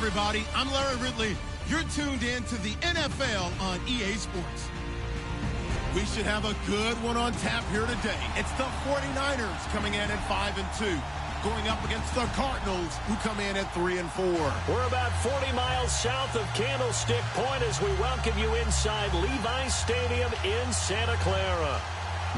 everybody. I'm Larry Ridley. You're tuned in to the NFL on EA Sports. We should have a good one on tap here today. It's the 49ers coming in at 5-2, going up against the Cardinals, who come in at 3-4. We're about 40 miles south of Candlestick Point as we welcome you inside Levi's Stadium in Santa Clara.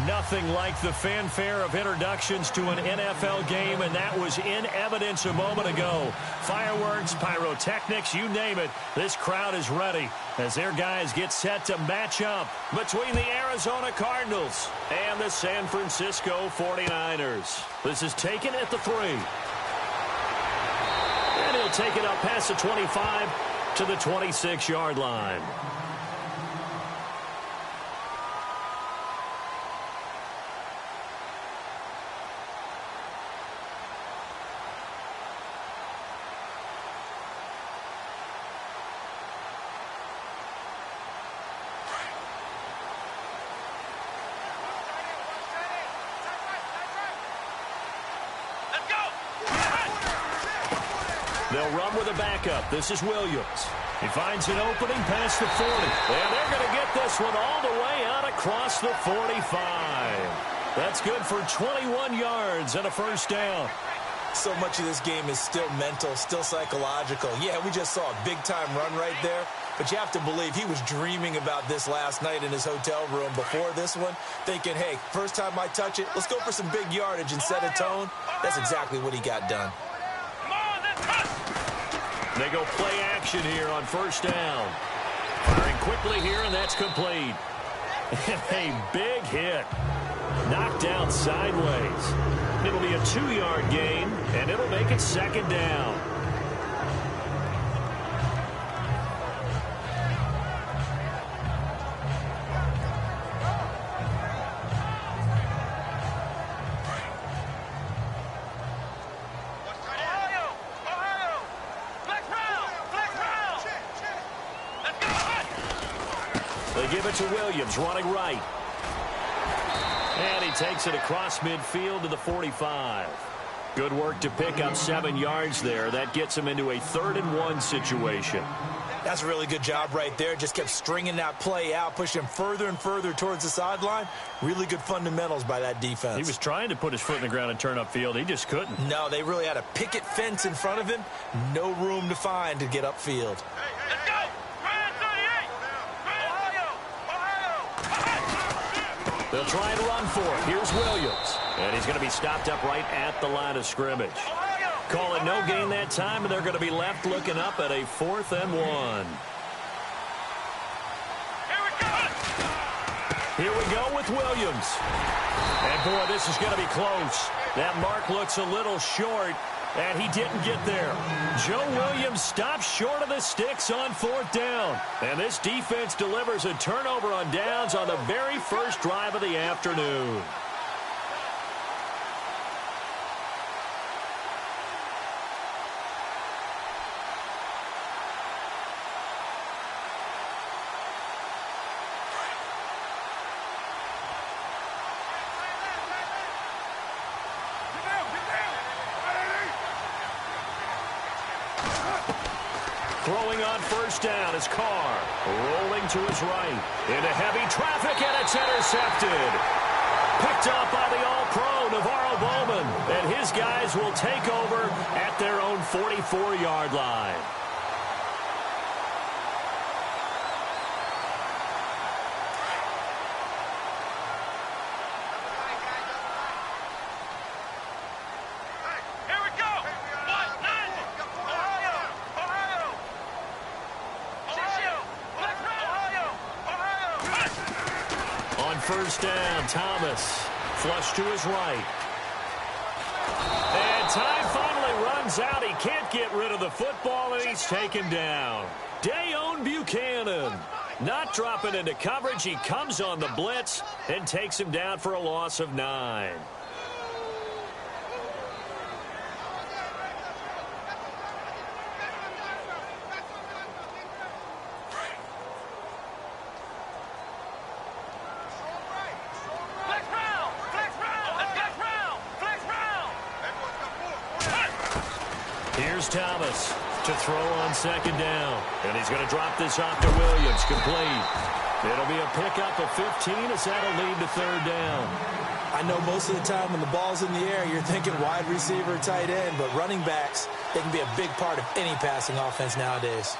Nothing like the fanfare of introductions to an NFL game, and that was in evidence a moment ago. Fireworks, pyrotechnics, you name it. This crowd is ready as their guys get set to match up between the Arizona Cardinals and the San Francisco 49ers. This is taken at the 3. And he'll take it up past the 25 to the 26-yard line. They'll run with a backup. This is Williams. He finds an opening past the 40. And they're going to get this one all the way out across the 45. That's good for 21 yards and a first down. So much of this game is still mental, still psychological. Yeah, we just saw a big-time run right there. But you have to believe he was dreaming about this last night in his hotel room before this one, thinking, hey, first time I touch it, let's go for some big yardage and set a tone. That's exactly what he got done. They go play action here on first down. Firing quickly here, and that's complete. And a big hit. Knocked down sideways. It'll be a 2-yard gain, and it'll make it second down. They give it to Williams, running right. And he takes it across midfield to the 45. Good work to pick up 7 yards there. That gets him into a 3rd-and-1 situation. That's a really good job right there. Just kept stringing that play out, pushing him further and further towards the sideline. Really good fundamentals by that defense. He was trying to put his foot in the ground and turn upfield. He just couldn't. No, they really had a picket fence in front of him. No room to find to get upfield. Let's go! They'll try and run for it. Here's Williams. And he's going to be stopped up right at the line of scrimmage. Call it no gain that time, and they're going to be left looking up at a 4th-and-1. Here we go with Williams. And, boy, this is going to be close. That mark looks a little short, and he didn't get there. Joe Williams stops short of the sticks on 4th down. And this defense delivers a turnover on downs on the very first drive of the afternoon. Throwing on first down is Carr. Rolling to his right. Into heavy traffic, and it's intercepted. Picked off by the All-Pro, Navarro Bowman. And his guys will take over at their own 44-yard line. First down, Thomas. Flush to his right. And time finally runs out. He can't get rid of the football, and he's taken down. Dayon Buchanan. Not dropping into coverage. He comes on the blitz and takes him down for a loss of 9. Here's Thomas. to throw on second down. And he's going to drop this off to Williams. Complete. It'll be a pickup of 15 as that'll lead to third down. I know most of the time when the ball's in the air, you're thinking wide receiver, tight end, but running backs, they can be a big part of any passing offense nowadays.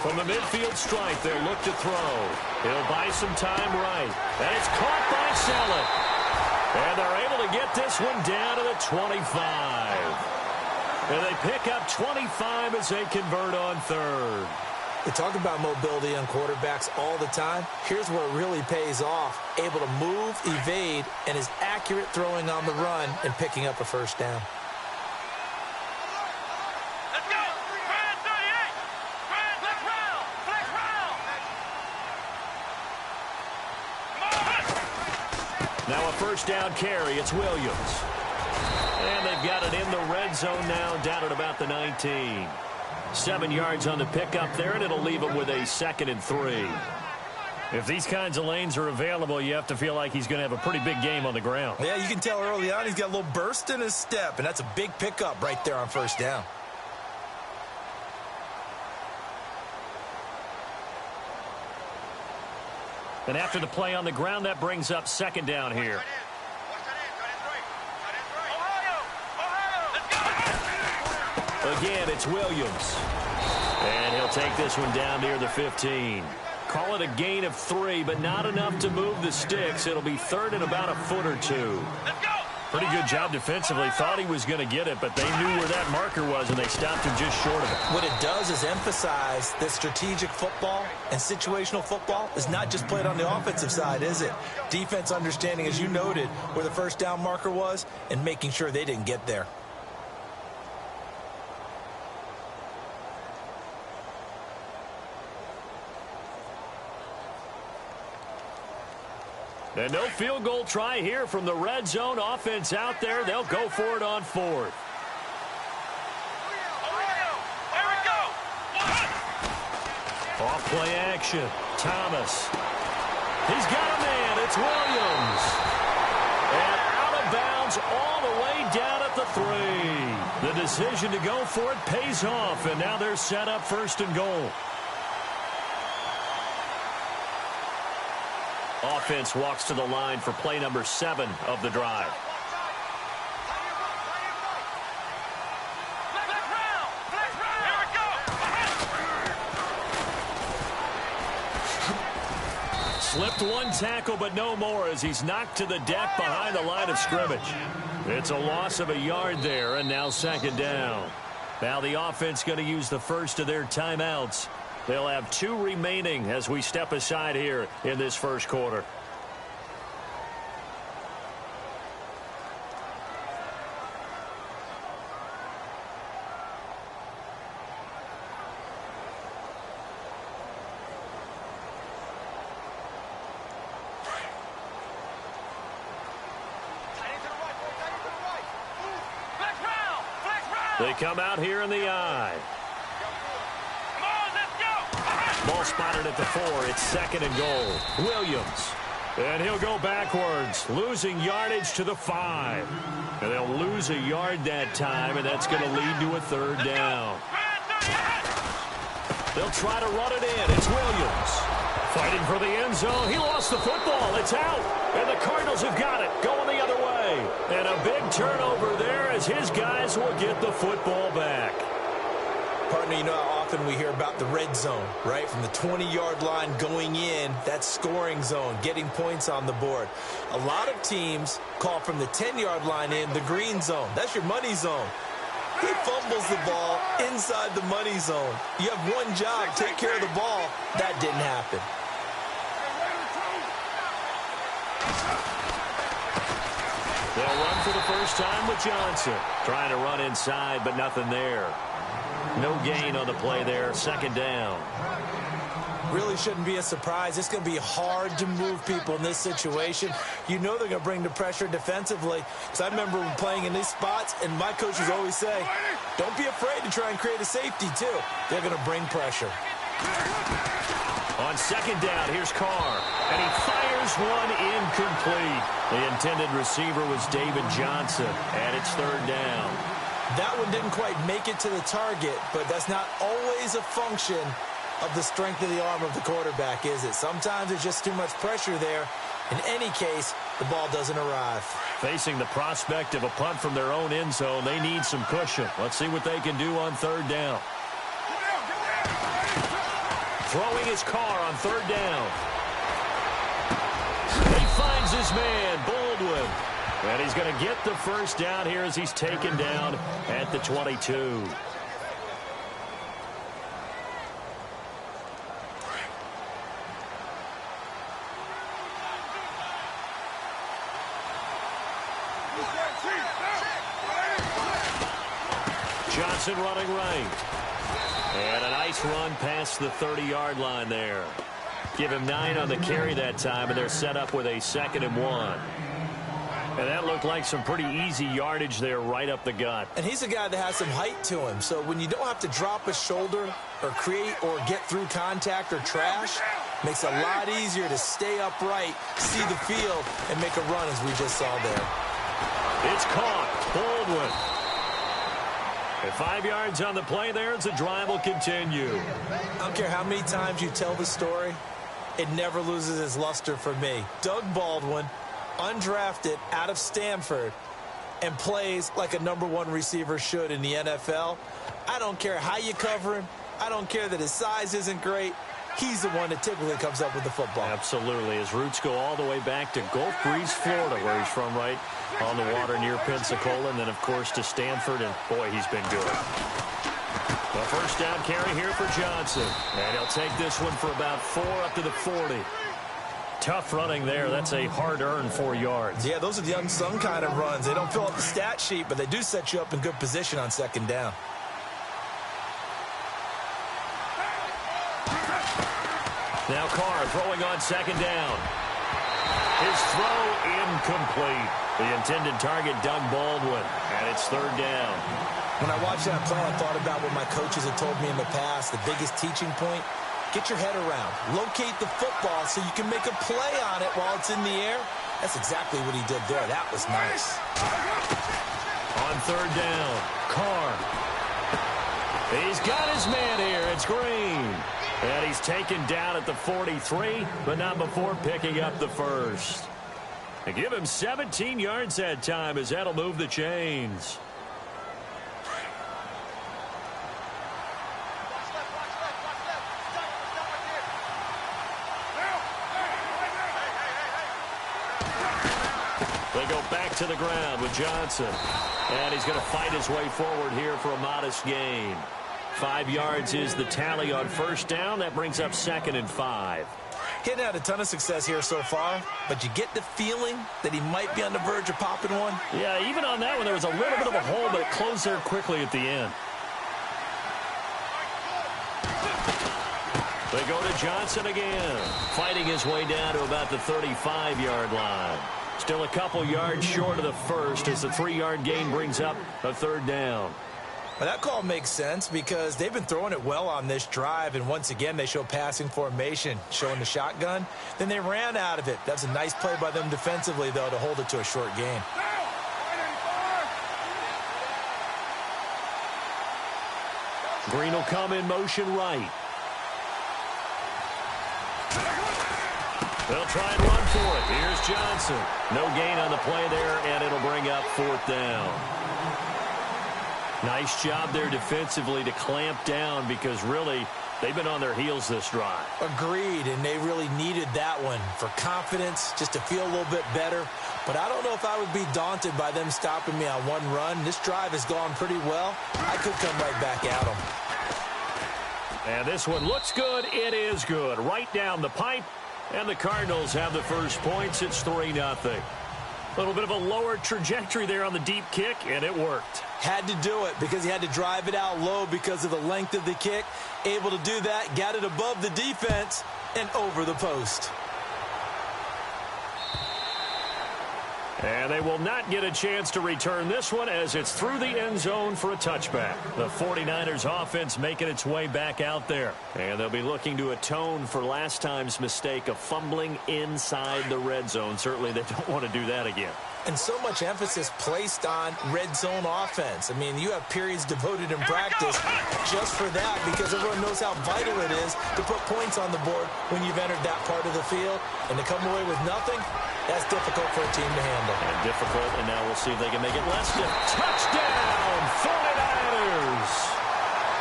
From the midfield stripe, they'll look to throw. He'll buy some time right. And it's caught by Sellett. And they're able to get this one down to the 25. And they pick up 25 as they convert on third. We talk about mobility on quarterbacks all the time. Here's where it really pays off. Able to move, evade, and is accurate throwing on the run and picking up a first down. Now a first down carry. It's Williams. And they've got it in the red zone now, down at about the 19. 7 yards on the pickup there, and it'll leave him with a 2nd and 3. If these kinds of lanes are available, you have to feel like he's going to have a pretty big game on the ground. Yeah, you can tell early on he's got a little burst in his step, and that's a big pickup right there on first down. And after the play on the ground, that brings up second down here. Again, it's Williams. And he'll take this one down near the 15. Call it a gain of 3, but not enough to move the sticks. It'll be third and about a foot or two. Pretty good job defensively. Thought he was going to get it, but they knew where that marker was, and they stopped him just short of it. What it does is emphasize that strategic football and situational football is not just played on the offensive side, is it? Defense understanding, as you noted, where the first down marker was and making sure they didn't get there. And no field goal try here from the red zone offense out there. They'll go for it on fourth. Off play action. Thomas. He's got a man. It's Williams. And out of bounds all the way down at the 3. The decision to go for it pays off, and now they're set up first and goal. Offense walks to the line for play number 7 of the drive. Slipped one tackle, but no more as he's knocked to the deck behind the line of scrimmage. It's a loss of a yard there, and now second down. Now the offense going to use the first of their timeouts. They'll have 2 remaining as we step aside here in this first quarter. They come out here in the I. Ball spotted at the 4. It's second and goal. Williams. And he'll go backwards, losing yardage to the 5. And they'll lose a yard that time, and that's going to lead to a third down. They'll try to run it in. It's Williams. Fighting for the end zone. He lost the football. It's out. And the Cardinals have got it. Going the other way. And a big turnover there as his guys will get the football back. Partner, you know how often we hear about the red zone, right? From the 20-yard line going in, that scoring zone, getting points on the board. A lot of teams call from the 10-yard line in the green zone. That's your money zone. He fumbles the ball inside the money zone. You have one job, take care of the ball. That didn't happen. They'll run for the first time with Johnson. Trying to run inside, but nothing there. No gain on the play there. Second down. Really shouldn't be a surprise. It's going to be hard to move people in this situation. You know they're going to bring the pressure defensively. Because I remember playing in these spots, and my coaches always say, don't be afraid to try and create a safety, too. They're going to bring pressure. On second down, here's Carr. And he fires one incomplete. The intended receiver was David Johnson, and it's third down. That one didn't quite make it to the target, but that's not always a function of the strength of the arm of the quarterback, is it? Sometimes there's just too much pressure there. In any case, the ball doesn't arrive. Facing the prospect of a punt from their own end zone, they need some cushion. Let's see what they can do on third down. Throwing his Carr on third down. He finds his man, Baldwin. And he's going to get the first down here as he's taken down at the 22. Johnson running right. And a nice run past the 30-yard line there. Give him 9 on the carry that time, and they're set up with a 2nd and 1. And that looked like some pretty easy yardage there right up the gut. And he's a guy that has some height to him. So when you don't have to drop a shoulder or create or get through contact or trash, makes it a lot easier to stay upright, see the field, and make a run as we just saw there. It's caught. Baldwin. And 5 yards on the play there as the drive will continue. I don't care how many times you tell the story, it never loses its luster for me. Doug Baldwin, undrafted out of Stanford, and plays like a #1 receiver should in the NFL. I don't care how you cover him. I don't care that his size isn't great. He's the one that typically comes up with the football. Absolutely. His roots go all the way back to Gulf Breeze, Florida, where he's from, right on the water near Pensacola, and then, of course, to Stanford, and, boy, he's been good. A first down carry here for Johnson, and he'll take this one for about 4 up to the 40. Tough running there. That's a hard-earned 4 yards. Yeah, those are the unsung kind of runs. They don't fill up the stat sheet, but they do set you up in good position on second down. Now Carr throwing on second down. His throw incomplete. The intended target, Doug Baldwin, and it's third down. When I watched that play, I thought about what my coaches had told me in the past. The biggest teaching point, get your head around. Locate the football so you can make a play on it while it's in the air. That's exactly what he did there. That was nice. On third down, Carr. He's got his man here. It's Green. And he's taken down at the 43, but not before picking up the first. They give him 17 yards that time as that'll move the chains. They go back to the ground with Johnson. And he's going to fight his way forward here for a modest gain. 5 yards is the tally on first down. That brings up 2nd and 5. He hadn't had a ton of success here so far, but you get the feeling that he might be on the verge of popping one. Yeah, even on that one, there was a little bit of a hole, but it closed there quickly at the end. They go to Johnson again, fighting his way down to about the 35-yard line. Still a couple yards short of the first as the 3-yard gain brings up a third down. Well, that call makes sense because they've been throwing it well on this drive, and once again they show passing formation, showing the shotgun. Then they ran out of it. That's a nice play by them defensively, though, to hold it to a short gain. Green will come in motion right. They'll try and run for it. Here's Johnson. No gain on the play there, and it'll bring up 4th down. Nice job there defensively to clamp down because really they've been on their heels this drive. Agreed, and they really needed that one for confidence, just to feel a little bit better. But I don't know if I would be daunted by them stopping me on one run. This drive has gone pretty well. I could come right back at them. And this one looks good. It is good. Right down the pipe. And the Cardinals have the first points. It's 3-0. A little bit of a lower trajectory there on the deep kick, and it worked. Had to do it because he had to drive it out low because of the length of the kick. Able to do that, got it above the defense and over the post. And they will not get a chance to return this one as it's through the end zone for a touchback. The 49ers offense making its way back out there. And they'll be looking to atone for last time's mistake of fumbling inside the red zone. Certainly they don't want to do that again. And so much emphasis placed on red zone offense. I mean, you have periods devoted in practice just for that because everyone knows how vital it is to put points on the board when you've entered that part of the field. And to come away with nothing, that's difficult for a team to handle. And difficult, and now we'll see if they can make it less difficult. Touchdown, 49ers!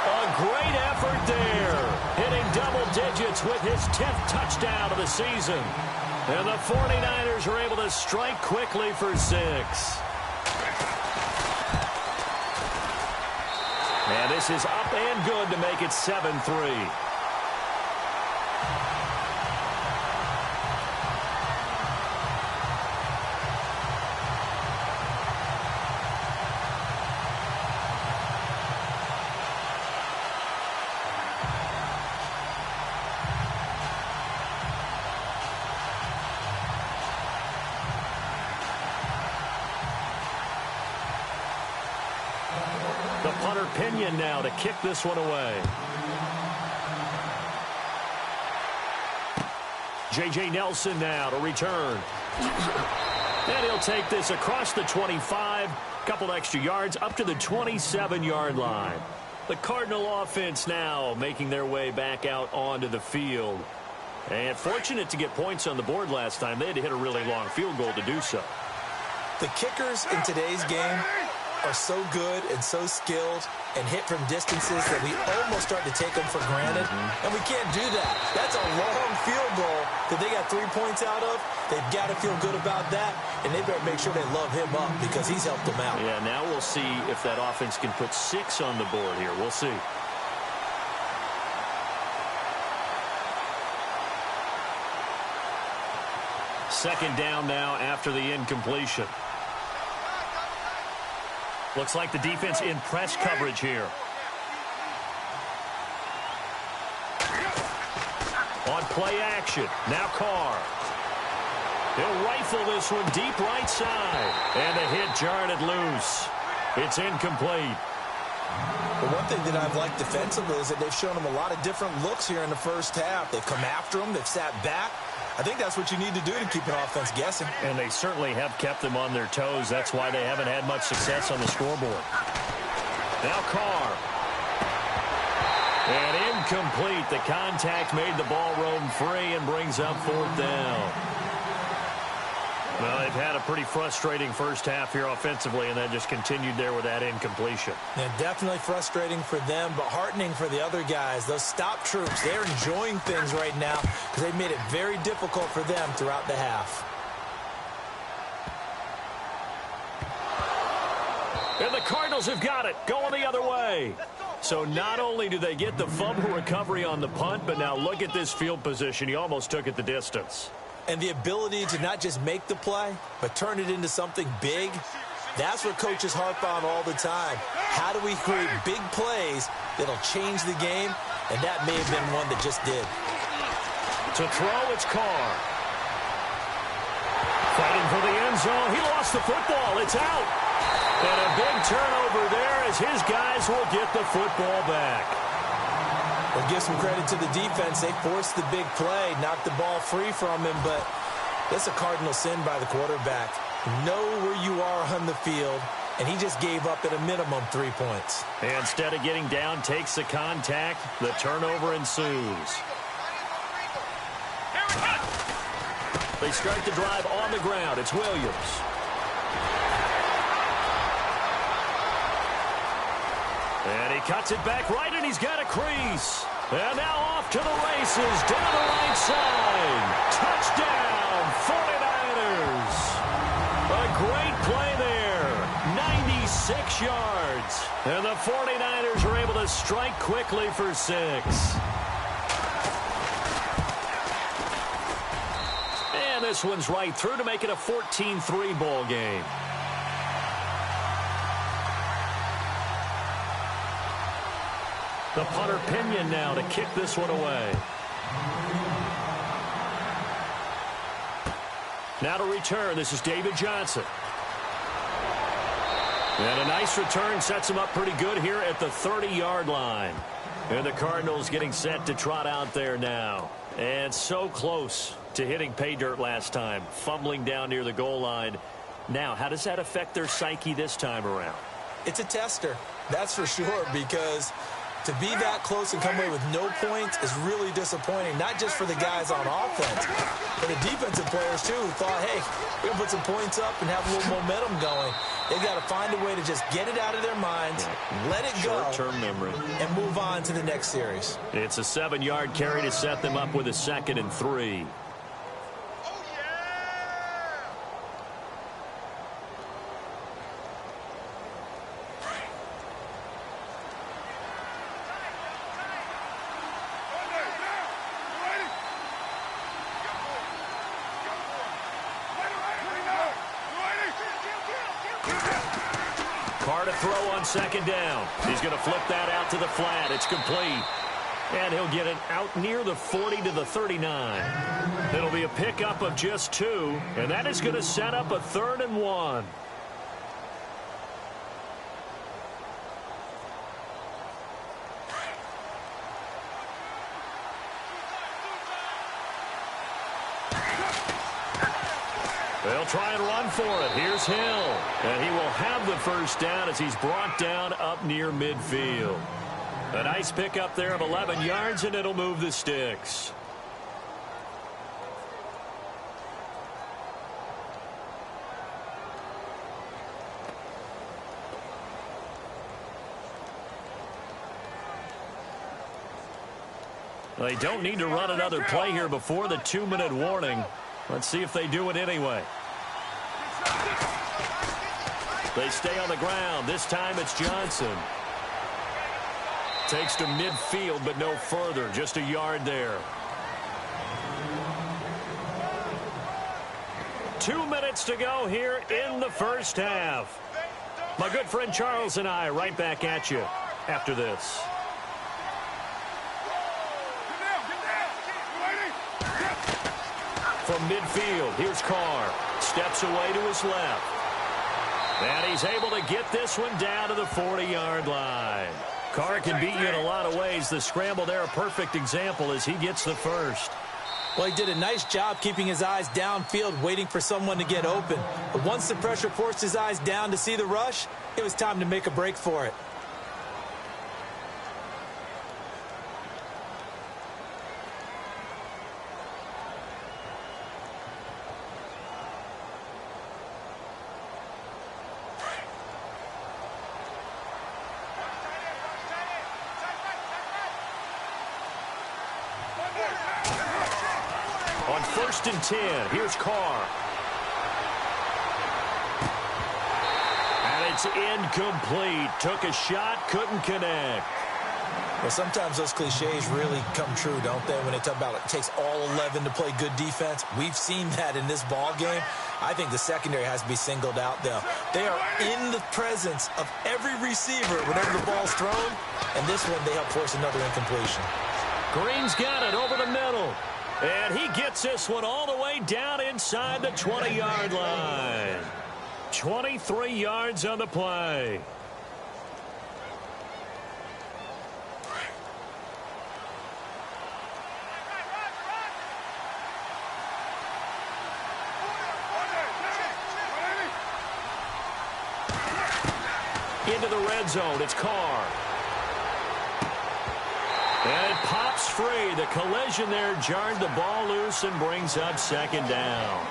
A great effort there, hitting double digits with his 10th touchdown of the season. And the 49ers are able to strike quickly for 6. And this is up and good to make it 7-3. The punter Pinion now to kick this one away. J.J. Nelson now to return. And he'll take this across the 25, couple extra yards up to the 27-yard line. The Cardinal offense now making their way back out onto the field. And fortunate to get points on the board last time. They had to hit a really long field goal to do so. The kickers in today's game are so good and so skilled and hit from distances that we almost start to take them for granted. And we can't do that. That's a long field goal that they got 3 points out of. They've got to feel good about that, and they better make sure they love him up because he's helped them out. Yeah, now we'll see if that offense can put 6 on the board here. We'll see. Second down now after the incompletion. Looks like the defense in press coverage here. On play action. Now Carr. He'll rifle this one deep right side. And the hit jarred it loose. It's incomplete. The one thing that I've liked defensively is that they've shown him a lot of different looks here in the first half. They've come after him. They've sat back. I think that's what you need to do to keep an offense guessing. And they certainly have kept them on their toes. That's why they haven't had much success on the scoreboard. Now Carr. And incomplete. The contact made the ball roam free and brings up 4th down. Well, they've had a pretty frustrating first half here offensively, and that just continued there with that incompletion. Yeah, definitely frustrating for them, but heartening for the other guys. Those stop troops, they're enjoying things right now because they've made it very difficult for them throughout the half. And the Cardinals have got it, going the other way. So not only do they get the fumble recovery on the punt, but now look at this field position. He almost took it the distance. And the ability to not just make the play, but turn it into something big, that's what coaches harp on all the time. How do we create big plays that'll change the game? And that may have been one that just did. To throw, it's Carr. Fighting for the end zone. He lost the football. It's out. And a big turnover there as his guys will get the football back. We'll give some credit to the defense. They forced the big play, knocked the ball free from him, but that's a cardinal sin by the quarterback. Know where you are on the field, and he just gave up at a minimum 3 points. And instead of getting down, takes the contact. The turnover ensues. They start the drive on the ground. It's Williams. And he cuts it back right, and he's got a crease. And now off to the races, down the right side. Touchdown, 49ers. A great play there, 96 yards. And the 49ers are able to strike quickly for 6. And this one's right through to make it a 14-3 ball game. The punter Pinion now to kick this one away. Now to return, this is David Johnson. And a nice return sets him up pretty good here at the 30-yard line. And the Cardinals getting set to trot out there now. And so close to hitting pay dirt last time, fumbling down near the goal line. Now, how does that affect their psyche this time around? It's a tester, that's for sure, because to be that close and come away with no points is really disappointing, not just for the guys on offense, but the defensive players, too, who thought, hey, we're going to put some points up and have a little momentum going. They've got to find a way to just get it out of their minds, let it go, short-term memory, and move on to the next series. It's a 7-yard carry to set them up with a 2nd and 3. Carr to throw on 2nd down. He's going to flip that out to the flat. It's complete. And he'll get it out near the 40 to the 39. It'll be a pickup of just 2, and that is going to set up a 3rd and 1. They'll try and run for it. Here's Hill. And he will have the first down as he's brought down up near midfield. A nice pickup there of 11 yards, and it'll move the sticks. They don't need to run another play here before the 2-minute warning. Let's see if they do it anyway. They stay on the ground. This time it's Johnson. Takes to midfield, but no further. Just a yard there. 2 minutes to go here in the first half. My good friend Charles and I right back at you after this. From midfield, here's Carr. Steps away to his left. And he's able to get this one down to the 40-yard line. Carr can beat you in a lot of ways. The scramble there, a perfect example as he gets the first. Well, he did a nice job keeping his eyes downfield, waiting for someone to get open. But once the pressure forced his eyes down to see the rush, it was time to make a break for it. On 1st and 10, here's Carr. And it's incomplete. Took a shot, couldn't connect. Well, sometimes those cliches really come true, don't they? When they talk about it takes all 11 to play good defense. We've seen that in this ball game. I think the secondary has to be singled out, though. They are in the presence of every receiver whenever the ball's thrown. And this one, they help force another incompletion. Green's got it over the middle. And he gets this one all the way down inside the 20-yard line. 23 yards on the play. Into the red zone, it's Carr. And it pops free. The collision there jarred the ball loose and brings up 2nd down.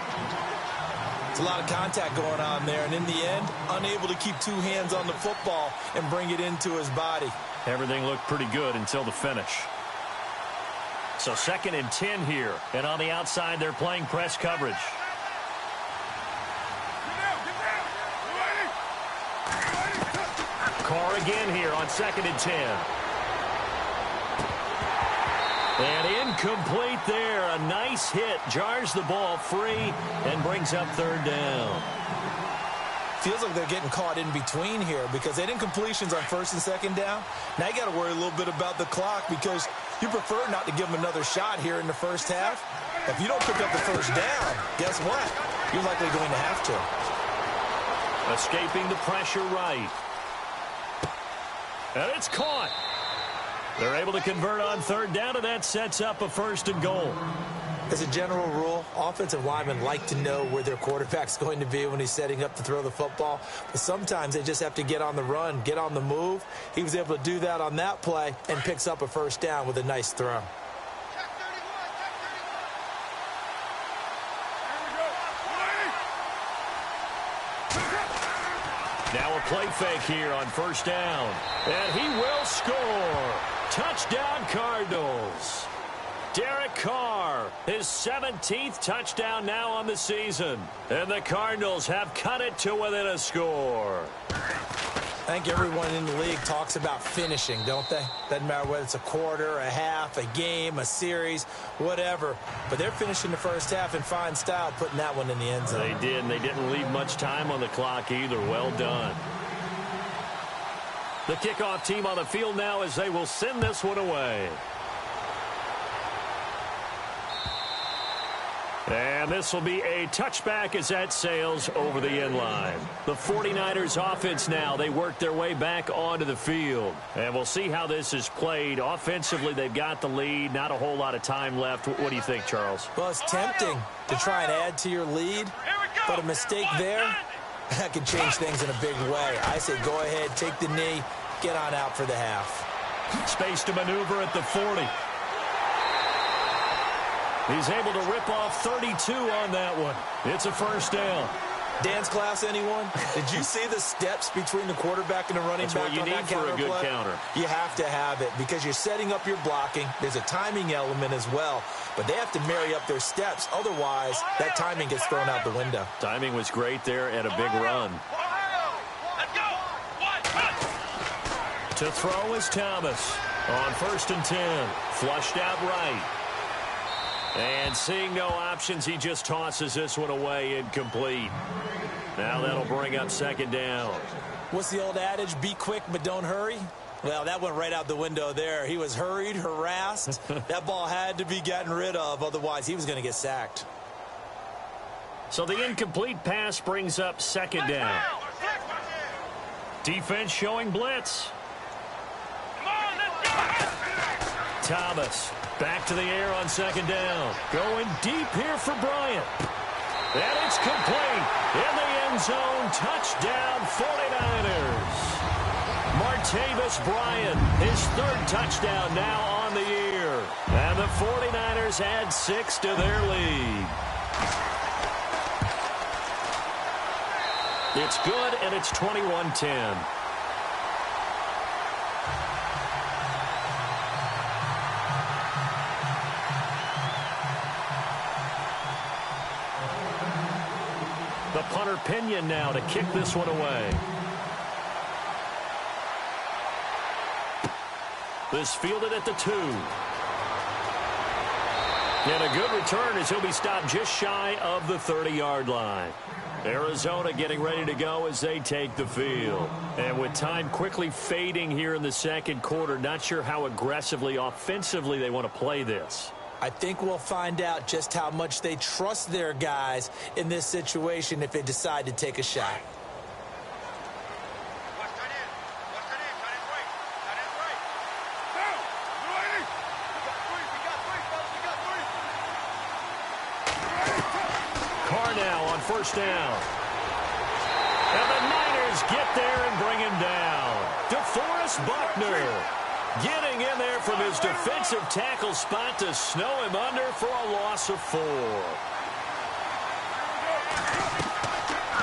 It's a lot of contact going on there, and in the end, unable to keep 2 hands on the football and bring it into his body. Everything looked pretty good until the finish. So 2nd and 10 here, and on the outside they're playing press coverage. Carr again here on 2nd and 10. And incomplete there. A nice hit. Jars the ball free and brings up third down. Feels like they're getting caught in between here because they didn't completions on first and second down. Now you got to worry a little bit about the clock because you prefer not to give them another shot here in the first half. If you don't pick up the first down, guess what? You're likely going to have to. Escaping the pressure right. And it's caught. They're able to convert on third down, and that sets up a first and goal. As a general rule, offensive linemen like to know where their quarterback's going to be when he's setting up to throw the football. But sometimes they just have to get on the run, get on the move. He was able to do that on that play and picks up a first down with a nice throw. Now a play fake here on first down. And he will score. Touchdown, Cardinals. Derek Carr, his 17th touchdown now on the season. And the Cardinals have cut it to within a score. I think everyone in the league talks about finishing, don't they? Doesn't matter whether it's a quarter, a half, a game, a series, whatever. But they're finishing the first half in fine style, putting that one in the end zone. They did, and they didn't leave much time on the clock either. Well done. The kickoff team on the field now as they will send this one away. And this will be a touchback as that sails over the end line. The 49ers offense now, they work their way back onto the field. And we'll see how this is played. Offensively, they've got the lead. Not a whole lot of time left. What do you think, Charles? Well, it's tempting to try and add to your lead, but a mistake there, that can change things in a big way. I say go ahead, take the knee, get on out for the half. Space to maneuver at the 40. He's able to rip off 32 on that one. It's a first down. Dance class, anyone? Did you see the steps between the quarterback and the running back on that counter play? That's what you need for a good counter. You have to have it because you're setting up your blocking. There's a timing element as well, but they have to marry up their steps. Otherwise, that timing gets thrown out the window. Timing was great there and a big run. To throw is Thomas on first and 10. Flushed out right. And seeing no options, he just tosses this one away incomplete. Now that'll bring up second down. What's the old adage? Be quick, but don't hurry. Well, that went right out the window there. He was hurried, harassed. That ball had to be gotten rid of. Otherwise, he was going to get sacked. So the incomplete pass brings up second down. Defense showing blitz. Thomas back to the air on second down. Going deep here for Bryant. And it's complete. In the end zone. Touchdown 49ers. Martavis Bryant, his third touchdown now on the year. And the 49ers add 6 to their lead. It's good, and it's 21-10. The punter Pinion now to kick this one away. This fielded at the 2. And a good return as he'll be stopped just shy of the 30-yard line. Arizona getting ready to go as they take the field. And with time quickly fading here in the second quarter, not sure how aggressively, offensively they want to play this. I think we'll find out just how much they trust their guys in this situation if they decide to take a shot. Carr now on first down. And the Niners get there and bring him down. DeForest Buckner getting in there from his defensive tackle spot to snow him under for a loss of 4.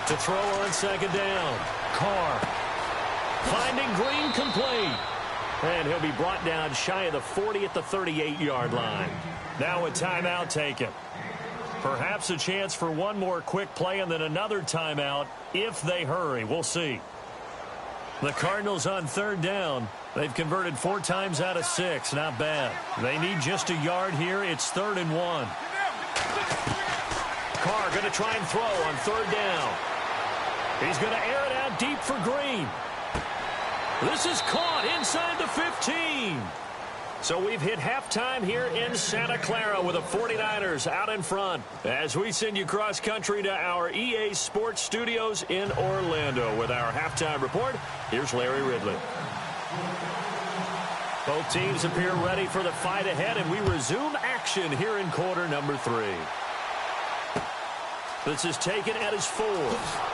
To throw on second down. Carr finding Green complete. And he'll be brought down shy of the 40 at the 38-yard line. Now a timeout taken. Perhaps a chance for one more quick play and then another timeout if they hurry. We'll see. The Cardinals on third down They've converted 4 times out of 6. Not bad. They need just a yard here. It's 3rd and 1. Carr going to try and throw on 3rd down. He's going to air it out deep for Green. This is caught inside the 15. So we've hit halftime here in Santa Clara with the 49ers out in front. As we send you cross-country to our EA Sports Studios in Orlando with our halftime report, here's Larry Ridley. Both teams appear ready for the fight ahead, and we resume action here in quarter number 3. This is taken at his 4th.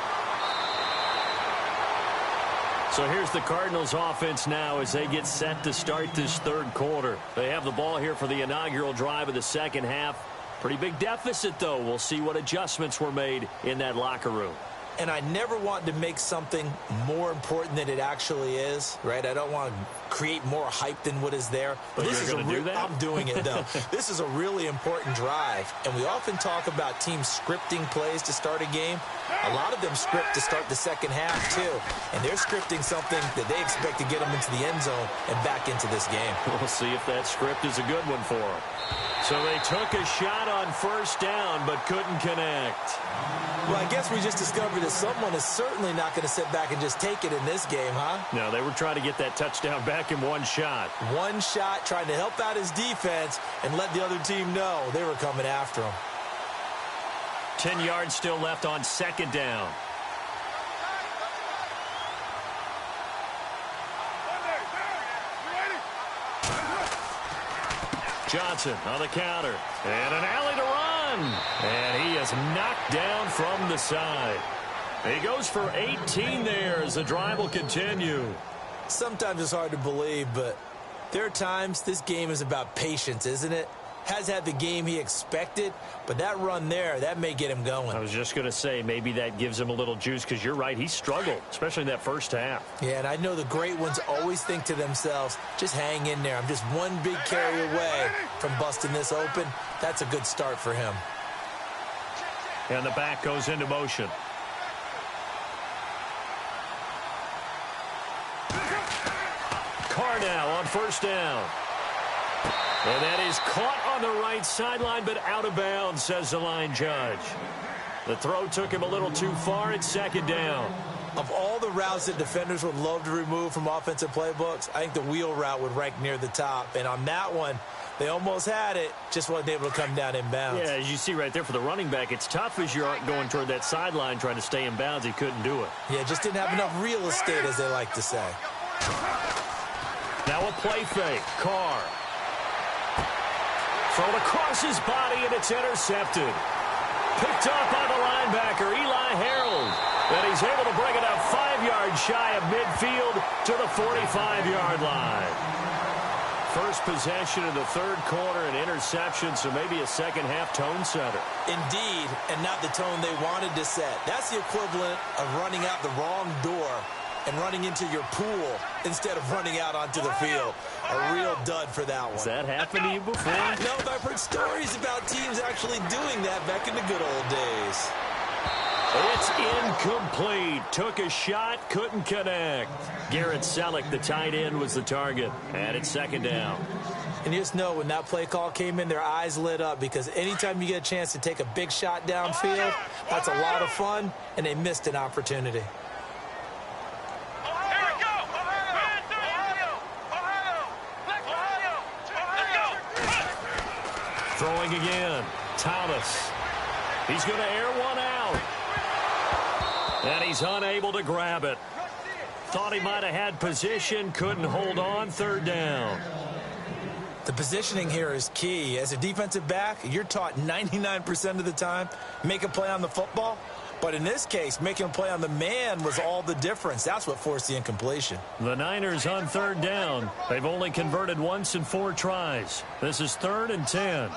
So here's the Cardinals offense now as they get set to start this 3rd quarter. They have the ball here for the inaugural drive of the 2nd half. Pretty big deficit, though. We'll see what adjustments were made in that locker room. And I never want to make something more important than it actually is, right? I don't want to create more hype than what is there. But this is do that? I'm doing it, though. This is a really important drive. And we often talk about teams scripting plays to start a game. A lot of them script to start the 2nd half, too. And they're scripting something that they expect to get them into the end zone and back into this game. We'll see if that script is a good one for them. So they took a shot on 1st down but couldn't connect. Well, I guess we just discovered that someone is certainly not going to sit back and just take it in this game, huh? No, they were trying to get that touchdown back in one shot. One shot, trying to help out his defense and let the other team know they were coming after him. 10 yards still left on 2nd down. Johnson on the counter. And an alley to run. And he is knocked down from the side. He goes for 18 there as the drive will continue. Sometimes it's hard to believe, but there are times this game is about patience, isn't it? Has had the game he expected, but that run there, that may get him going. I was just going to say, maybe that gives him a little juice because you're right, he struggled, especially in that 1st half. Yeah, and I know the great ones always think to themselves, just hang in there. I'm just one big carry away from busting this open. That's a good start for him. And the back goes into motion. Carr now on 1st down. And that is caught on the right sideline, but out of bounds, says the line judge. The throw took him a little too far. It's 2nd down. Of all the routes that defenders would love to remove from offensive playbooks, I think the wheel route would rank near the top. And on that one, they almost had it, just wasn't able to come down in bounds. Yeah, as you see right there for the running back, it's tough as you're going toward that sideline trying to stay in bounds. He couldn't do it. Yeah, just didn't have enough real estate, as they like to say. Now a play fake. Carr. Thrown across his body, and it's intercepted. Picked up by the linebacker, Eli Harold. And he's able to bring it up 5 yards shy of midfield to the 45-yard line. First possession of the 3rd quarter, an interception, so maybe a 2nd half tone setter. Indeed, and not the tone they wanted to set. That's the equivalent of running out the wrong door and running into your pool instead of running out onto the field. A real dud for that one. Has that happened to you before? No, but I've heard stories about teams actually doing that back in the good old days. It's incomplete. Took a shot, couldn't connect. Garrett Selleck, the tight end, was the target. And it's 2nd down. And you just know when that play call came in, their eyes lit up because anytime you get a chance to take a big shot downfield, that's a lot of fun, and they missed an opportunity. Throwing again. Thomas. He's going to air one out. And he's unable to grab it. Thought he might have had position. Couldn't hold on. 3rd down. The positioning here is key. As a defensive back, you're taught 99% of the time, make a play on the football. But in this case, making a play on the man was all the difference. That's what forced the incompletion. The Niners on 3rd down. They've only converted once in 4 tries. This is 3rd and 10.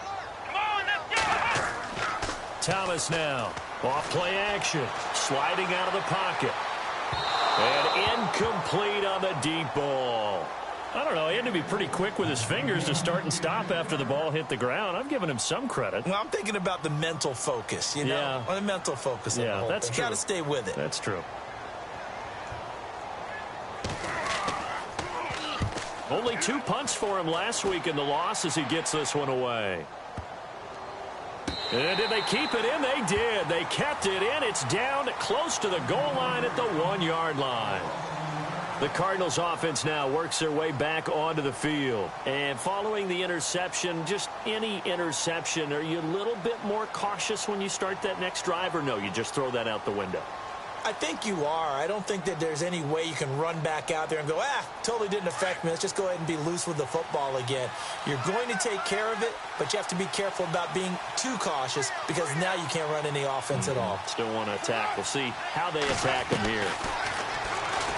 Thomas now. Off play action. Sliding out of the pocket. And incomplete on the deep ball. I don't know. He had to be pretty quick with his fingers to start and stop after the ball hit the ground. I'm giving him some credit. Well, I'm thinking about the mental focus, you know? Yeah. Well, the mental focus of the whole that's thing. true. Got to stay with it. That's true. Only 2 punts for him last week in the loss as he gets this one away. And did they keep it in? They did. They kept it in. It's down close to the goal line at the 1-yard line. The Cardinals offense now works their way back onto the field. And following the interception, just any interception, are you a little bit more cautious when you start that next drive, or no, you just throw that out the window? I think you are. I don't think that there's any way you can run back out there and go, totally didn't affect me. Let's just go ahead and be loose with the football again. You're going to take care of it, but you have to be careful about being too cautious because now you can't run any offense at all. Still want to attack. We'll see how they attack him here.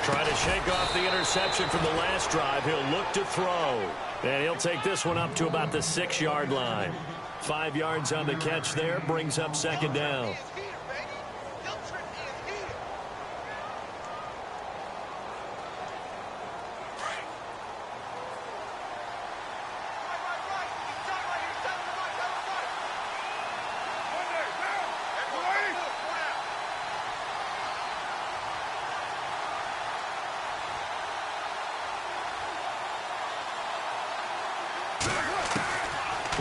Trying to shake off the interception from the last drive. He'll look to throw. And he'll take this one up to about the 6-yard line. 5 yards on the catch there. Brings up second down.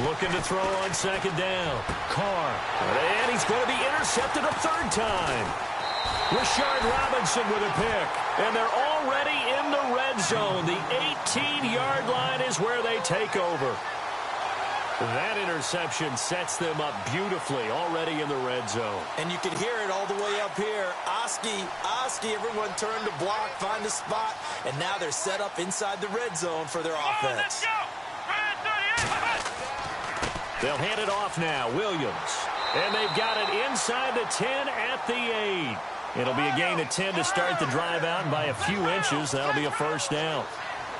Looking to throw on second down. Carr. And he's going to be intercepted a third time. Rashard Robinson with a pick. And they're already in the red zone. The 18-yard line is where they take over. That interception sets them up beautifully already in the red zone. And you can hear it all the way up here. Oski, everyone turned to block, find a spot, and now they're set up inside the red zone for their offense. They'll hand it off now. Williams. And they've got it inside the 10 at the 8. It'll be a gain of 10 to start the drive out, and by a few inches, that'll be a first down.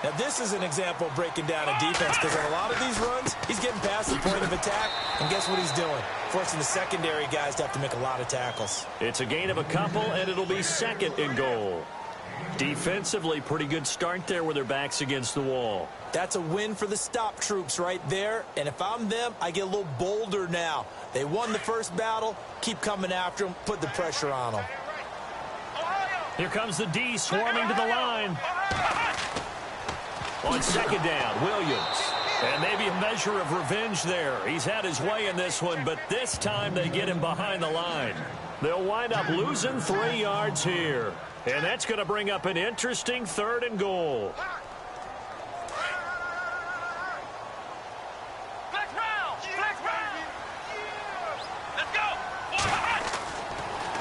Now, this is an example of breaking down a defense because on a lot of these runs, he's getting past the point of attack, and guess what he's doing? Forcing the secondary guys to have to make a lot of tackles. It's a gain of a couple, and it'll be second and goal. Defensively, pretty good start there with their backs against the wall. That's a win for the stop troops right there, and if I'm them, I get a little bolder now. They won the first battle, keep coming after them, put the pressure on them. Here comes the D swarming to the line. On second down, Williams. And maybe a measure of revenge there. He's had his way in this one, but this time they get him behind the line. They'll wind up losing 3 yards here. And that's going to bring up an interesting third and goal.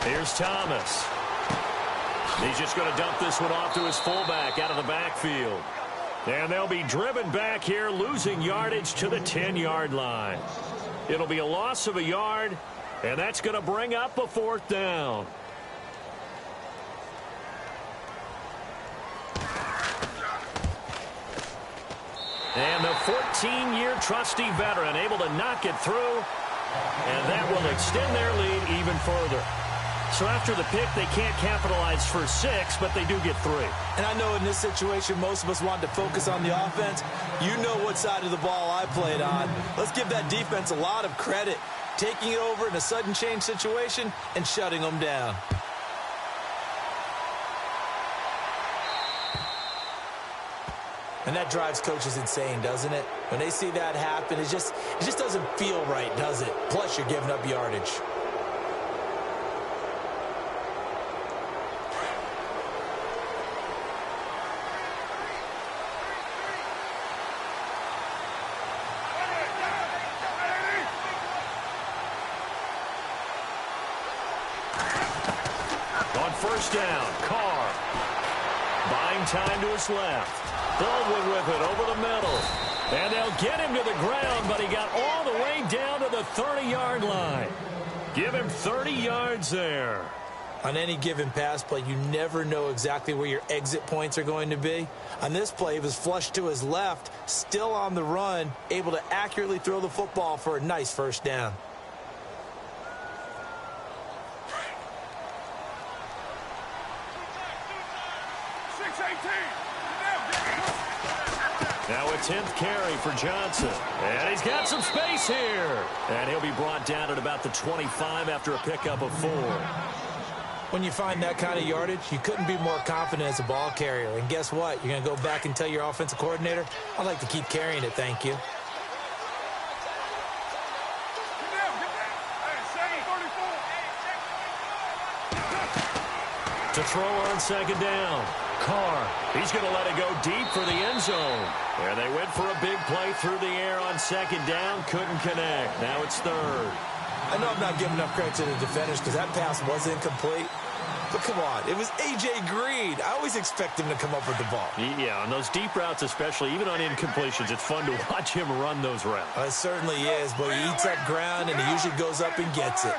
Here's Thomas. He's just going to dump this one off to his fullback out of the backfield. And they'll be driven back here, losing yardage to the 10-yard line. It'll be a loss of a yard, and that's going to bring up a fourth down. And the 14-year trusty veteran able to knock it through, and that will extend their lead even further. So after the pick, they can't capitalize for 6, but they do get 3. And I know in this situation, most of us wanted to focus on the offense. You know what side of the ball I played on. Let's give that defense a lot of credit. Taking it over in a sudden change situation and shutting them down. And that drives coaches insane, doesn't it? When they see that happen, it just doesn't feel right, does it? Plus, you're giving up yardage. First down, Carr. Buying time to his left. Baldwin with it over the middle. And they'll get him to the ground, but he got all the way down to the 30-yard line. Give him 30 yards there. On any given pass play, you never know exactly where your exit points are going to be. On this play, he was flushed to his left, still on the run, able to accurately throw the football for a nice first down. Now a 10th carry for Johnson. And he's got some space here. And he'll be brought down at about the 25 after a pickup of 4. When you find that kind of yardage, you couldn't be more confident as a ball carrier. And guess what? You're going to go back and tell your offensive coordinator, I'd like to keep carrying it, thank you. To throw on second down. Carr, he's going to let it go deep for the end zone. There they went for a big play through the air on second down. Couldn't connect. Now it's third. I know I'm not giving enough credit to the defenders because that pass was incomplete. But come on, it was cjaythegreat. I always expect him to come up with the ball. Yeah, on those deep routes especially, even on incompletions, it's fun to watch him run those routes. It certainly is, but he eats up ground and he usually goes up and gets it.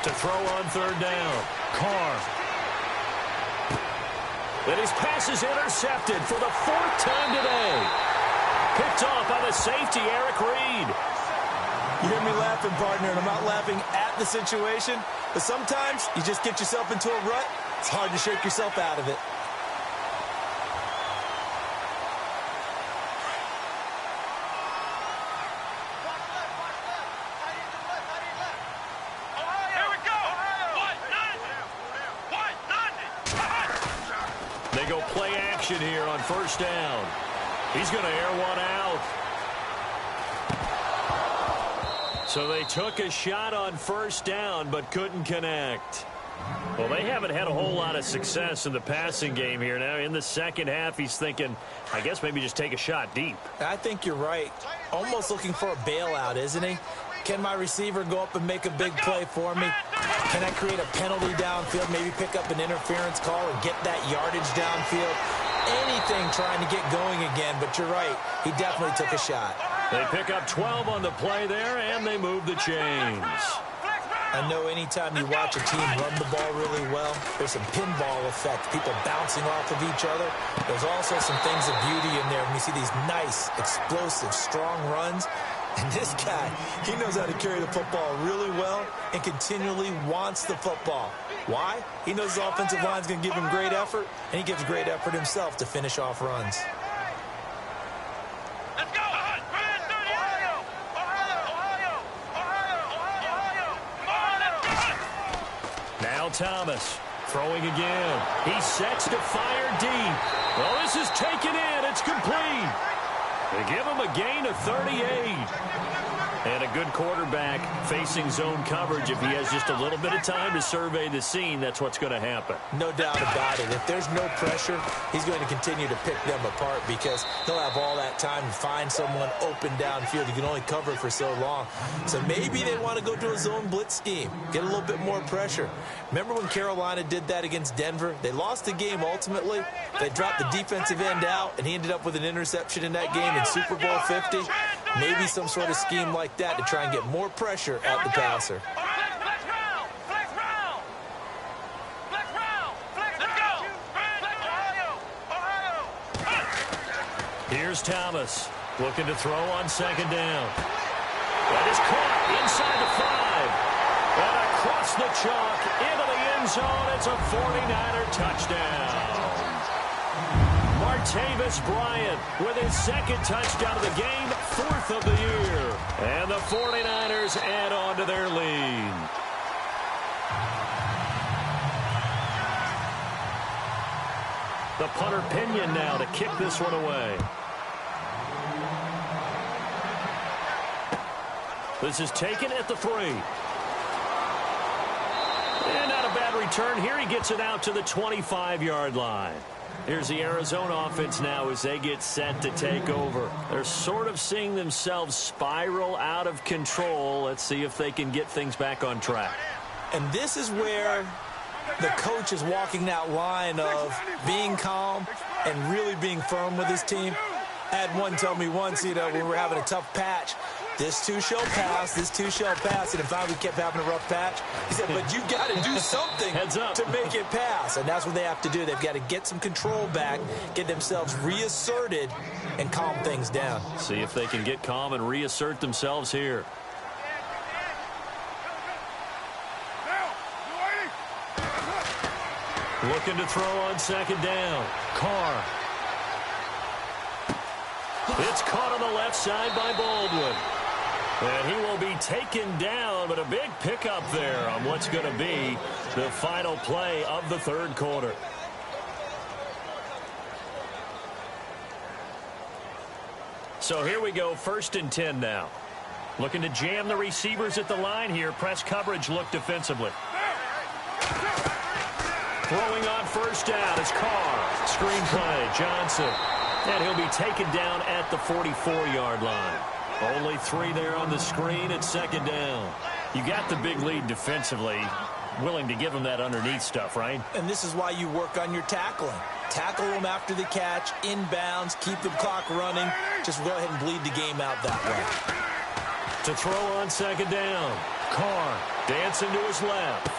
To throw on third down. Carr. And his pass is intercepted for the fourth time today. Picked off by the safety, Eric Reed. You hear me laughing, partner, and I'm not laughing at the situation, but sometimes you just get yourself into a rut. It's hard to shake yourself out of it. They go play action here on first down. He's going to air one out. So they took a shot on first down but couldn't connect. Well, they haven't had a whole lot of success in the passing game here. Now in the second half, he's thinking, I guess maybe just take a shot deep. I think you're right. Almost looking for a bailout, isn't he? Can my receiver go up and make a big play for me? Can I create a penalty downfield, maybe pick up an interference call and get that yardage downfield? Anything trying to get going again, but you're right. He definitely took a shot. They pick up 12 on the play there, and they move the chains. I know anytime you watch a team run the ball really well, there's some pinball effect, people bouncing off of each other. There's also some things of beauty in there when you see these nice, explosive, strong runs. And this guy, he knows how to carry the football really well and continually wants the football. Why? He knows the offensive line's going to give him great effort, and he gives great effort himself to finish off runs. Let's go! Ohio! Now Thomas throwing again. He sets to fire deep. Well, this is taken in. It's complete. They give him a gain of 38. And a good quarterback facing zone coverage. If he has just a little bit of time to survey the scene, that's what's going to happen. No doubt about it. If there's no pressure, he's going to continue to pick them apart because he'll have all that time to find someone open downfield. He can only cover for so long. So maybe they want to go to a zone blitz scheme, get a little bit more pressure. Remember when Carolina did that against Denver? They lost the game ultimately. They dropped the defensive end out, and he ended up with an interception in that game in Super Bowl 50. Maybe some sort of scheme like that to try and get more pressure at the passer. Here's Thomas looking to throw on second down. That is caught inside the 5. And across the chalk into the end zone. It's a 49er touchdown. Martavis Bryant with his second touchdown of the game, 4th of the year. And the 49ers add on to their lead. The punter Pinion now to kick this one away. This is taken at the 3. And not a bad return here. He gets it out to the 25-yard line. Here's the Arizona offense now as they get set to take over. They're sort of seeing themselves spiral out of control. Let's see if they can get things back on track. And this is where the coach is walking that line of being calm and really being firm with his team. I had one tell me once, when we were having a tough patch, this too shall pass, this too shall pass. And if we kept having a rough patch, he said, but you got to do something to make it pass. And that's what they have to do. They've got to get some control back, get themselves reasserted, and calm things down. See if they can get calm and reassert themselves here. Looking to throw on second down. Carr. It's caught on the left side by Baldwin. And he will be taken down, but a big pickup there on what's going to be the final play of the third quarter. So here we go, 1st and 10 now. Looking to jam the receivers at the line here. Press coverage look defensively. Throwing on 1st down is Carr. Screen play, Johnson. And he'll be taken down at the 44-yard line. Only 3 there on the screen at 2nd down. You got the big lead defensively. Willing to give them that underneath stuff, right? And this is why you work on your tackling. Tackle them after the catch, inbounds, keep the clock running. Just go ahead and bleed the game out that way. To throw on 2nd down. Carr dancing to his left.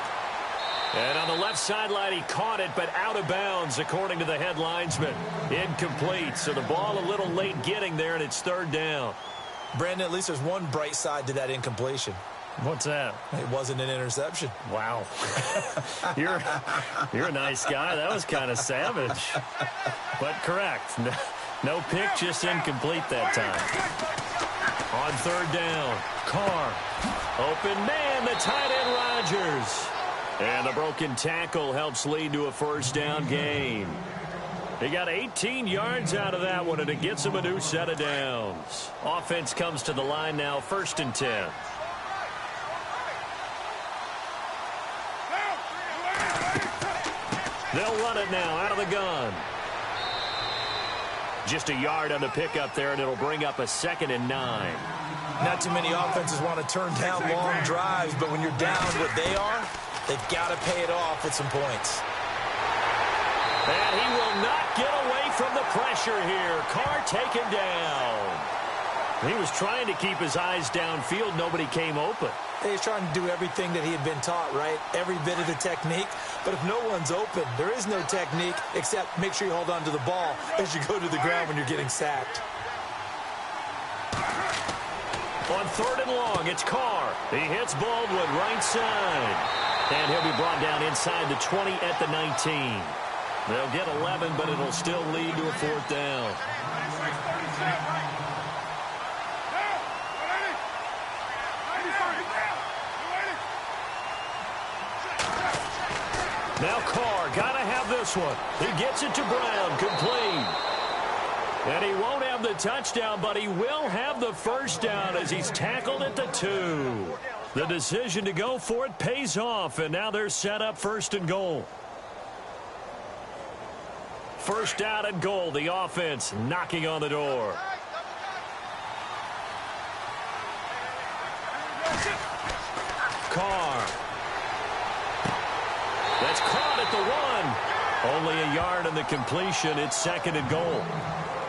And on the left sideline, he caught it, but out of bounds, according to the head linesman. Incomplete, so the ball a little late getting there, and it's 3rd down. Brandon, at least there's one bright side to that incompletion. What's that? It wasn't an interception. Wow. You're a nice guy. That was kind of savage. But correct. No pick, just incomplete that time. On 3rd down, Carr. Open man, the tight end Rodgers. And the broken tackle helps lead to a 1st down gain. He got 18 yards out of that one, and it gets him a new set of downs. Offense comes to the line now, 1st and 10. They'll run it now out of the gun. Just a yard on the pickup there, and it'll bring up a 2nd and 9. Not too many offenses want to turn down long drives, but when you're down what they are, they've got to pay it off with some points. And he will not get away from the pressure here. Carr taken down. He was trying to keep his eyes downfield. Nobody came open. He's trying to do everything that he had been taught, right? Every bit of the technique. But if no one's open, there is no technique except make sure you hold on to the ball as you go to the ground when you're getting sacked. On 3rd and long, it's Carr. He hits Baldwin right side. And he'll be brought down inside the 20 at the 19. They'll get 11, but it'll still lead to a 4th down. Now Carr, got to have this one. He gets it to Brown, complete. And he won't have the touchdown, but he will have the 1st down as he's tackled at the 2. The decision to go for it pays off, and now they're set up 1st and goal. 1st down and goal, the offense knocking on the door. Carr. That's caught at the 1. Only a yard on the completion. It's 2nd and goal.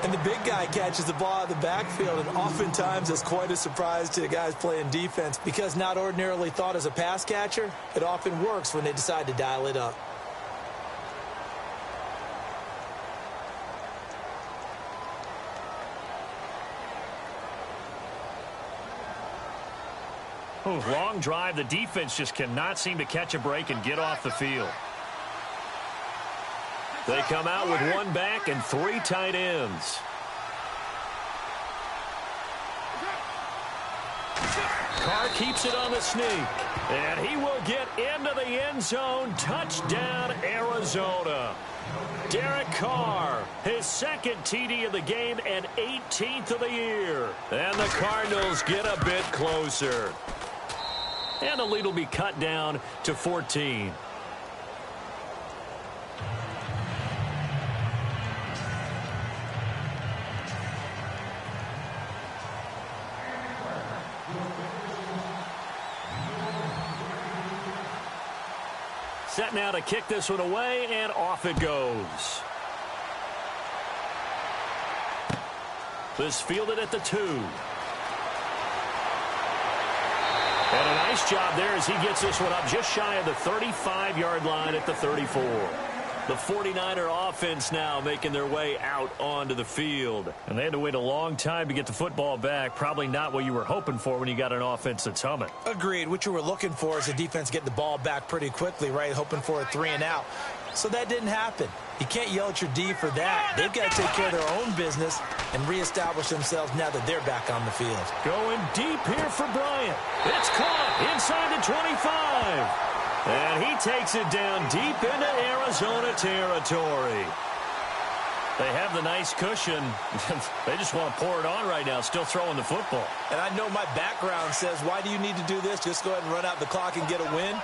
And the big guy catches the ball out of the backfield, and oftentimes it's quite a surprise to the guys playing defense because not ordinarily thought as a pass catcher, it often works when they decide to dial it up. Ooh, long drive. The defense just cannot seem to catch a break and get off the field. They come out with 1 back and 3 tight ends. Carr keeps it on the sneak. And he will get into the end zone. Touchdown, Arizona. Derek Carr, his 2nd TD of the game and 18th of the year. And the Cardinals get a bit closer. And the lead will be cut down to 14. Set now to kick this one away, and off it goes. This fielded at the 2. And a nice job there as he gets this one up just shy of the 35-yard line at the 34. The 49er offense now making their way out onto the field. And they had to wait a long time to get the football back. Probably not what you were hoping for when you got an offense that's humming. Agreed. What you were looking for is the defense getting the ball back pretty quickly, right? Hoping for a 3 and out. So that didn't happen. You can't yell at your D for that. They've got to take care of their own business and reestablish themselves now that they're back on the field. Going deep here for Bryant. It's caught inside the 25. And he takes it down deep into Arizona territory. They have the nice cushion. They just want to pour it on right now, still throwing the football. And I know my background says, why do you need to do this? Just go ahead and run out the clock and get a win.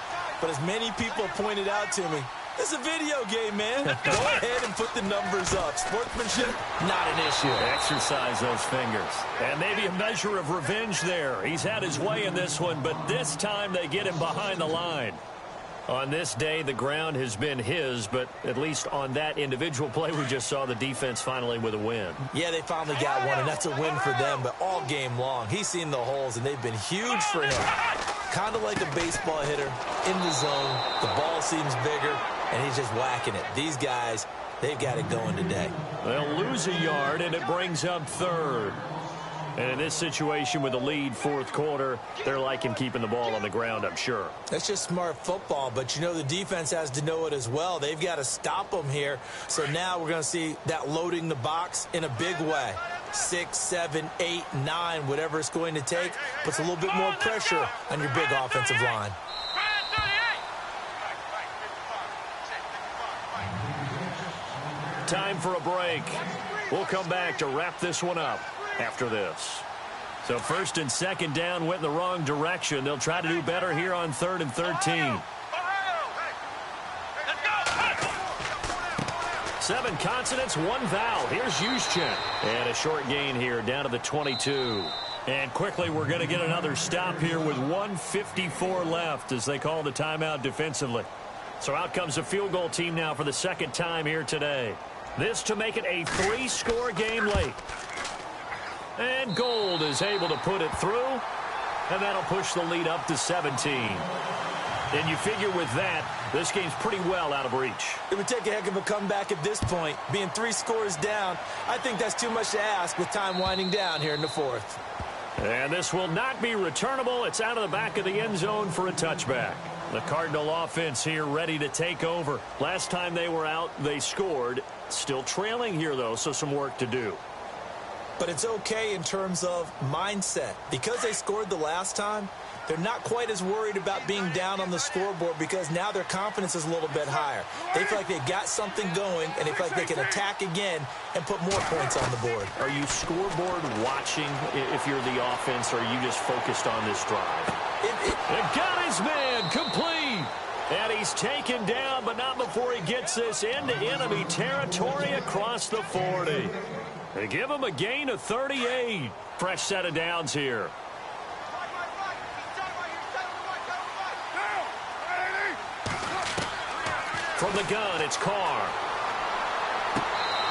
But as many people pointed out to me, it's a video game, man. Go ahead and put the numbers up. Sportsmanship, not an issue. Exercise those fingers. And maybe a measure of revenge there. He's had his way in this one, but this time they get him behind the line. On this day, the ground has been his, but at least on that individual play, we just saw the defense finally with a win. Yeah, they finally got one, and that's a win for them, but all game long, he's seen the holes, and they've been huge for him. Kind of like a baseball hitter, in the zone, the ball seems bigger, and he's just whacking it. These guys, they've got it going today. They'll lose a yard, and it brings up third. And in this situation with the lead fourth quarter, they're liking keeping the ball on the ground, I'm sure. That's just smart football, but you know the defense has to know it as well. They've got to stop them here. So now we're going to see that loading the box in a big way. 6, 7, 8, 9, whatever it's going to take, puts a little bit more pressure on your big offensive line. Time for a break. We'll come back to wrap this one up after this. So first and second down went in the wrong direction. They'll try to do better here on 3rd and 13. 7 consonants, 1 vowel. Here's Juszczyk. And a short gain here down to the 22. And quickly we're going to get another stop here with 1:54 left as they call the timeout defensively. So out comes the field goal team now for the second time here today. This to make it a 3-score game late. And Gold is able to put it through, and that'll push the lead up to 17. And you figure with that, this game's pretty well out of reach. It would take a heck of a comeback at this point. Being 3 scores down, I think that's too much to ask with time winding down here in the fourth. And this will not be returnable. It's out of the back of the end zone for a touchback. The Cardinal offense here ready to take over. Last time they were out, they scored. Still trailing here, though, so some work to do. But it's okay in terms of mindset. Because they scored the last time, they're not quite as worried about being down on the scoreboard because now their confidence is a little bit higher. They feel like they've got something going, and they feel like they can attack again and put more points on the board. Are you scoreboard watching if you're the offense, or are you just focused on this drive? It got his man complete. And he's taken down, but not before he gets this into enemy territory across the 40. They give him a gain of 38. Fresh set of downs here. From the gun, it's Carr.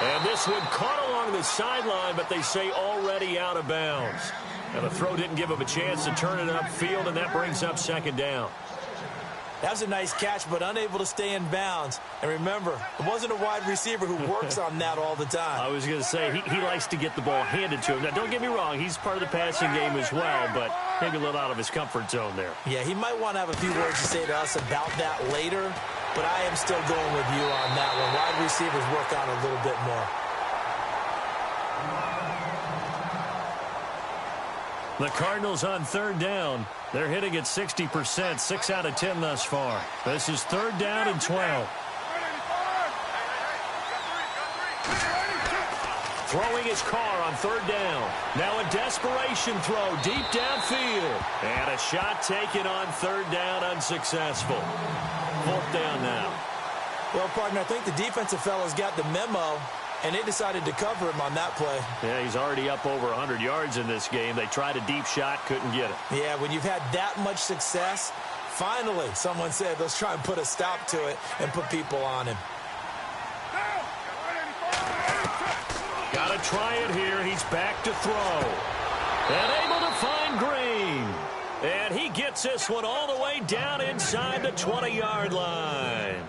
And this one caught along the sideline, but they say already out of bounds. And the throw didn't give him a chance to turn it upfield, and that brings up second down. That was a nice catch, but unable to stay in bounds. And remember, it wasn't a wide receiver who works on that all the time. I was going to say, he likes to get the ball handed to him. Now, don't get me wrong, he's part of the passing game as well, but maybe a little out of his comfort zone there. Yeah, he might want to have a few words to say to us about that later, but I am still going with you on that one. Wide receivers work on a little bit more. The Cardinals on 3rd down. They're hitting at 60%, 6 out of 10 thus far. This is 3rd down and 12. Throwing his Carr on 3rd down. Now a desperation throw deep downfield. And a shot taken on 3rd down, unsuccessful. 4th down now. Well, partner, I think the defensive fellas got the memo, and they decided to cover him on that play. Yeah, he's already up over 100 yards in this game. They tried a deep shot, couldn't get it. Yeah, when you've had that much success, finally someone said, let's try and put a stop to it and put people on him. Got to try it here. He's back to throw. And able to find Green. And he gets this one all the way down inside the 20-yard line.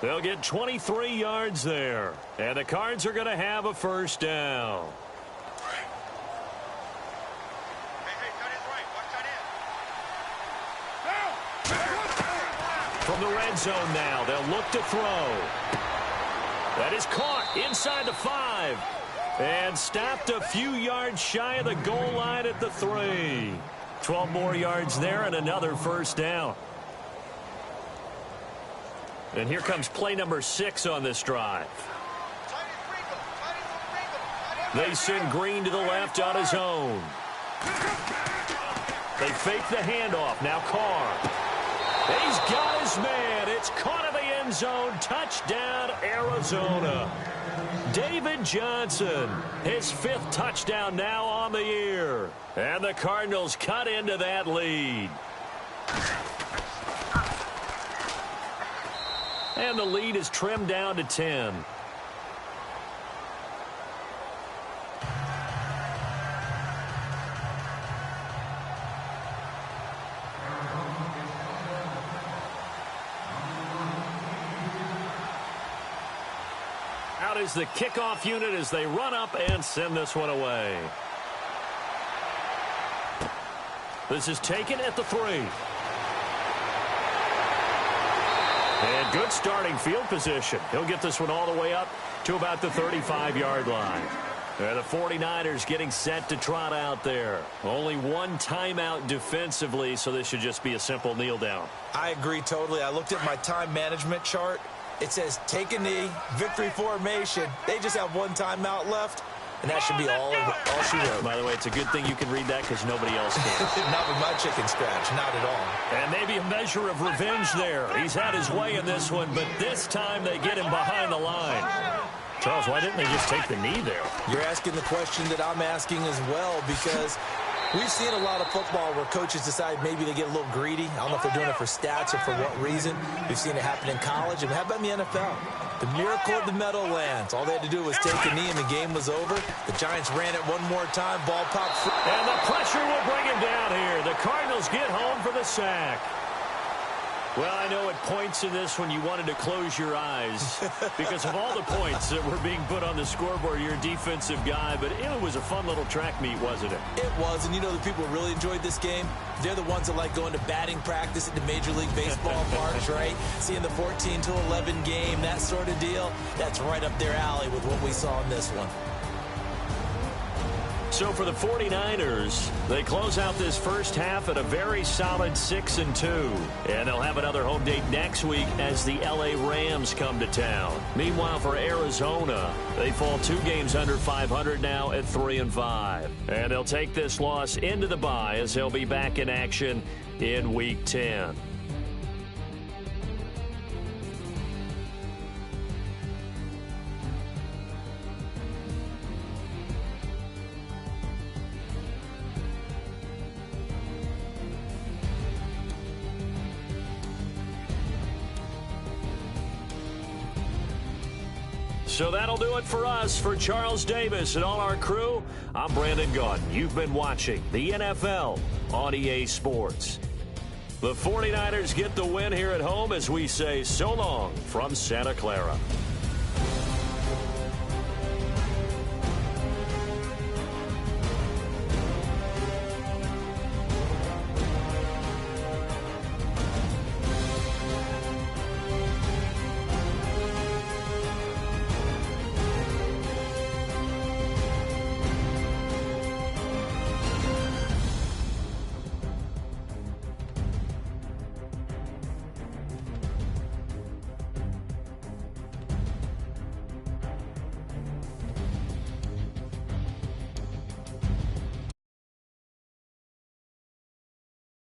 They'll get 23 yards there. And the Cards are going to have a first down. From the red zone now, they'll look to throw. That is caught inside the 5. And stopped a few yards shy of the goal line at the 3. 12 more yards there and another first down. And here comes play number 6 on this drive. They send Green to the left on his own. They fake the handoff. Now Carr. He's got his man. It's caught in the end zone. Touchdown, Arizona. David Johnson, his 5th touchdown now on the year. And the Cardinals cut into that lead. And the lead is trimmed down to 10. Out is the kickoff unit as they run up and send this one away. This is taken at the 3. And good starting field position. He'll get this one all the way up to about the 35-yard line. And the 49ers getting set to trot out there. Only one timeout defensively, so this should just be a simple kneel down. I agree totally. I looked at my time management chart. It says take a knee, victory formation. They just have one timeout left, and that should be all she wrote. By the way, it's a good thing you can read that because nobody else can. Not with my chicken scratch, not at all. And maybe a measure of revenge there. He's had his way in this one, but this time they get him behind the line. Charles, why didn't they just take the knee there? You're asking the question that I'm asking as well, because we've seen a lot of football where coaches decide maybe they get a little greedy. I don't know if they're doing it for stats or for what reason. We've seen it happen in college. And how about in the NFL? The miracle of the Meadowlands. All they had to do was take a knee and the game was over. The Giants ran it one more time. Ball popped free. And the pressure will bring him down here. The Cardinals get home for the sack. Well, I know at points in this one you wanted to close your eyes because of all the points that were being put on the scoreboard. You're a defensive guy, but it was a fun little track meet, wasn't it? It was, and you know the people who really enjoyed this game? They're the ones that like going to batting practice at the Major League Baseball parks, right? Seeing the 14-11 game, that sort of deal. That's right up their alley with what we saw in this one. So for the 49ers, they close out this first half at a very solid 6-2. And they'll have another home date next week as the LA Rams come to town. Meanwhile, for Arizona, they fall 2 games under 500 now at 3-5. And they'll take this loss into the bye as they'll be back in action in Week 10. So that'll do it for us. For Charles Davis and all our crew, I'm Brandon Gaudin. You've been watching the NFL on EA Sports. The 49ers get the win here at home as we say so long from Santa Clara.